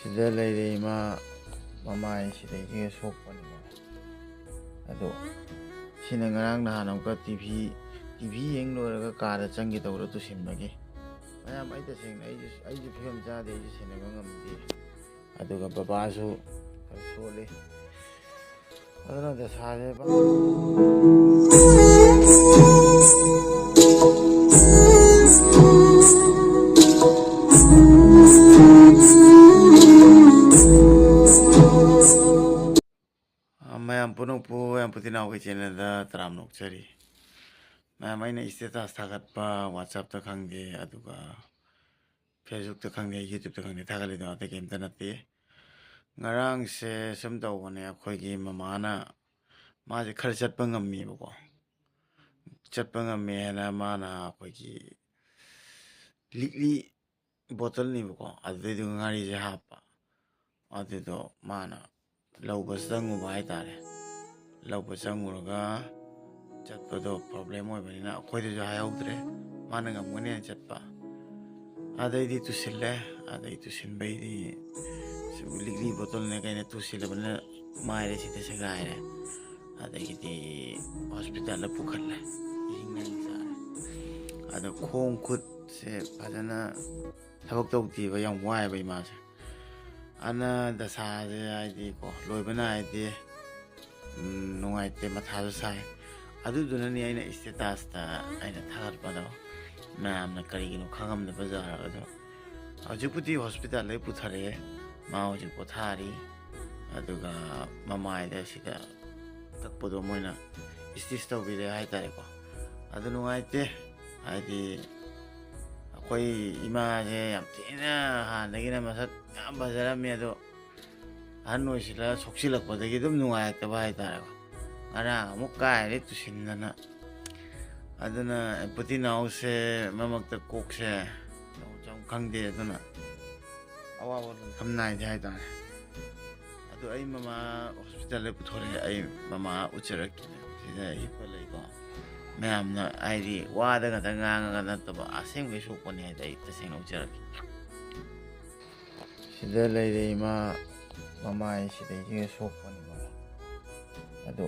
sida leire ima mamai sida ige sokpani ba ado sina ngarang na hanam ka TV yeng loraga kada changi tawra tu sinbagi mayam ai ta sing ai ju phim ja de ju sina ngamdi aduga babasu sole adana da sare ba mayam punung pu yang putina ke channel da tram nok chari mayam aina status thagat pa WhatsApp ta khangge aduga Facebook ta khangge YouTube ta khangge thagali da ta kem ta nati ngarang se sum taw bane akhoi gi mamana ma je khar chat pa ngammi ba chat pa ngammi na mana akhoi gi likli bottle ni ba adu du ngari je hapa adu do mana lau ba sangu ba ai tare lau ba sangu ga chat pa do problem oi bani na akhoi de ja hayautre mana ngam ngane chat pa adai di tu sille adai tu sin bai di likli bottle ne kai ne tu sille bana mai re site se gai re adai di hospital la pukhalle ing nang sa ada khong khut se phajana thabak tau ti ba yang wai bai ma se ana da sa je ai di ko loi bana ai di nungai te matha du sai adu duna ni aina status ta aina thagar pa do nam na kari gino khangam de bazar ado ajuputi hospital le puthare ma hoji pothari aduga mamai da sida takpodo moina istis taw bi re hai tare ko adu nungai te ai di akoi ima je yam tina ha nagina masat yam bazara me ado hanno sila soksilak padagi dum nungai ta bai tare ko ara amuk kai re tu sinnana aduna empathy now se mamak ta kok se no jam khangde aduna awa wa kamnai jai ta adu ai mama hospital le puthore ai mama ucharak sida hi palai ko mayam na ai ri wa da ga nga na to ba aseng we sok poni ai dai ta seng ucharak sida leire ima mama ai sida ige sok poni ba ado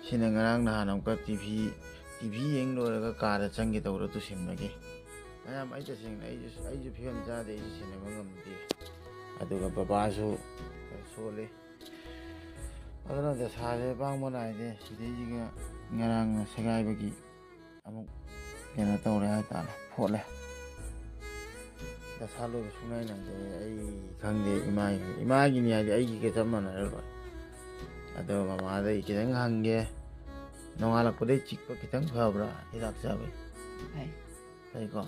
sina ngarang na hanam ka TV yeng loraga kada changi tawra tu sinbagi mayam ai ta sing ai ju phim ja de ju sina ngamdi aduga babasu sole adana da sare bang mana ai de side ji ga ngarang sagai bagi amuk kena tawra ai ta phole da salo sunai nang de ai khangde ima gi ni ai gi ke chamana ro ado mama dai kitang hangge nongalak pade chikpa kitang phabra hidak jabe ai ko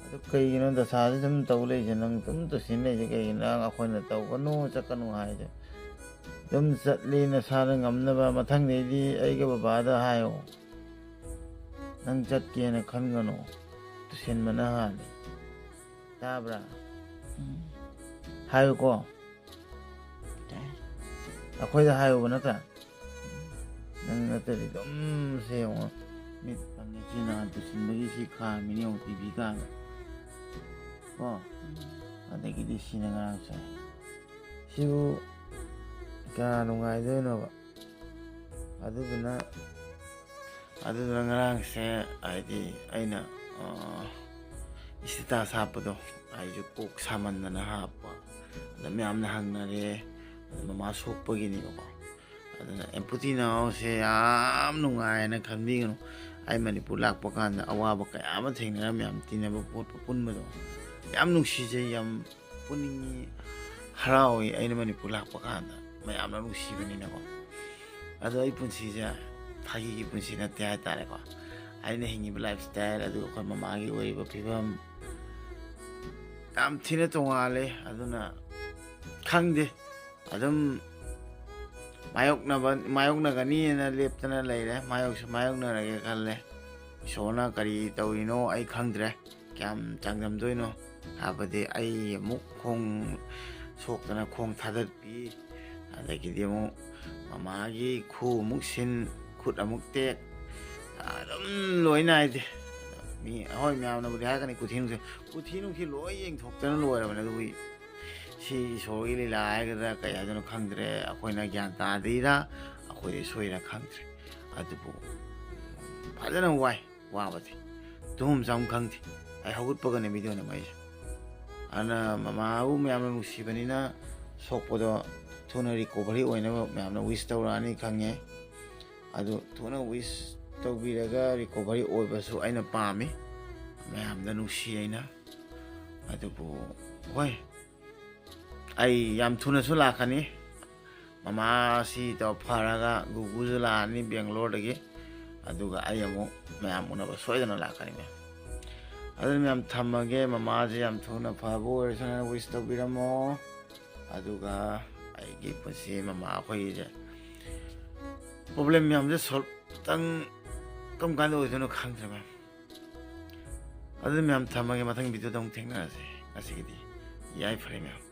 ado kai gino da sa jam tawle janang tum to sinne je kai na akhoi na taw kanu chakanu hai je tum chatli na sa na ngamna ba mathang ne di ai ga baba da hayo nang chat ke na khan gano to sin mana ha ni tabra hayo ko akhoi da hayo ba na ta nang natari dum se yo mit pangi china tu sinbagi si kha mini ong TV ka ko ade ki di sina ngarang sa siu ka nungai de no ba adu ngarang se ai di aina isita sa pa do ai ju kok saman na ha pa da me am na hang na re mama sok pa gi ni ko adana empathy now se yam nungai na khanbi gno ai manipur lak pa kan awa ba ka am thengna me am tina ba pot pun ba do yam nungsi je yam puningi harawi ai manipur lak pa kan ma yam na nungsi bani na ko ado ai punsi ja thagi gi punsi na te ai tare ko ai na hingi lifestyle adu ko mama gi oi ba phibam am thina tongale aduna khangde adum mayok na gani na leptana leire mayok na rage khalle sona kari tawino ai khangdre kyam changjam doino habade ai muk khong sokna khong thadat pi adagi demo mama gi khu muk sin khut amuk te adum loina ide mi hoi myam na budi ha kani kuthinu ki loi yeng thok tan loi ra bana dui ꯁꯤ ꯏꯁꯣꯔꯒꯤ ꯂꯤꯂꯥ ꯍꯥꯏꯒꯗ꯭ꯔꯥ ꯀꯩ ꯍꯥꯏꯗꯣꯏꯅꯣ ꯈꯪꯗ꯭ꯔꯦ ꯑꯩꯈꯣꯏꯅ ꯒ꯭ꯌꯥꯟ ꯇꯥꯗ꯭ꯔꯤꯔꯥ ꯑꯩꯈꯣꯏꯗꯤ ꯁꯣꯏꯔꯥ ꯈꯪꯗ꯭ꯔꯦ ꯑꯗꯨꯕꯨ ꯐꯖꯅ ꯋꯥꯕꯗꯤ ꯇꯨꯝ ꯆꯥꯐꯝ ꯈꯪꯗꯦ ꯑꯩ ꯍꯧꯒꯠꯄꯒꯅꯦ ꯚꯤꯗꯤꯑꯣ ꯅꯝꯃꯛꯏꯁꯦ ꯑꯗꯨꯅ ꯃꯃꯥꯕꯨ ꯃꯌꯥꯝꯅ ꯅꯨꯡꯁꯤꯕꯅꯤꯅ ꯁꯣꯛꯄꯗꯣ ꯊꯨꯅ ꯔꯤꯀꯣꯚꯔꯤ ꯑꯣꯏꯅꯕ ꯃꯌꯥꯝꯅ ꯋꯤꯁ ꯇꯧꯔꯛꯑꯅꯤ ꯈꯪꯉꯦ ꯑꯗꯨ ꯊꯨꯅ ꯋꯤꯁ ꯇꯧꯕꯤꯔꯒ ꯔꯤꯀꯣꯚꯔꯤ ꯑꯣꯏꯕꯁꯨ ꯑꯩꯅ ꯄꯥꯝꯃꯤ ꯃꯌꯥꯝꯗ ꯅꯨꯡꯁꯤ ꯑꯩꯅ ꯑꯗꯨꯕꯨ ꯍꯣꯏ ꯑꯩ ꯌꯥꯝ ꯊꯨꯅꯁꯨ ꯂꯥꯛꯀꯅꯤ ꯃꯃꯥꯁꯤ ꯐꯔꯒ ꯒꯨꯒꯨꯁꯨ ꯂꯥꯛꯑꯅꯤ ꯕꯦꯡꯒ꯭ꯂꯣꯔꯗꯒꯤ ꯑꯗꯨꯒ ꯑꯩ ꯑꯃꯨꯛ ꯃꯌꯥꯝ ꯎꯅꯕ ꯁꯣꯏꯗꯅ ꯂꯥꯛꯀꯅꯤ ꯃꯌꯥꯝ ꯑꯗꯨꯅ ꯃꯌꯥꯝ ꯊꯝꯃꯒꯦ ꯃꯃꯥꯁꯦ ꯌꯥꯝ ꯊꯨꯅ ꯐꯕ ꯑꯣꯏꯔꯁꯨꯅ ꯋꯤꯁ ꯇꯧꯕꯤꯔꯝꯃꯣ ꯑꯗꯨꯒ ꯑꯩꯒꯤ ꯄꯨꯟꯁꯤ ꯃꯃꯥ ꯑꯩꯈꯣꯏꯒꯤꯁꯦ ꯄ꯭ꯔꯣꯕ꯭ꯂꯦꯝ ꯃꯌꯥꯝꯁꯦ ꯁꯣꯜꯞꯇꯪ ꯀꯔꯝ ꯀꯥꯟꯗ ꯑꯣꯏꯗꯣꯏꯅꯣ ꯈꯪꯗ꯭ꯔꯦ ꯃꯌꯥꯝ ꯑꯗꯨꯅ ꯃꯌꯥꯝ ꯊꯝꯃꯒꯦ ꯃꯊꯪ ꯚꯤꯗꯤꯑꯣꯗ ꯑꯃꯨꯛ ꯊꯦꯡꯅꯔꯁꯦ ꯉꯁꯤꯒꯤꯗꯤ ꯌꯥꯏꯐꯔꯦ ꯃꯌꯥꯝ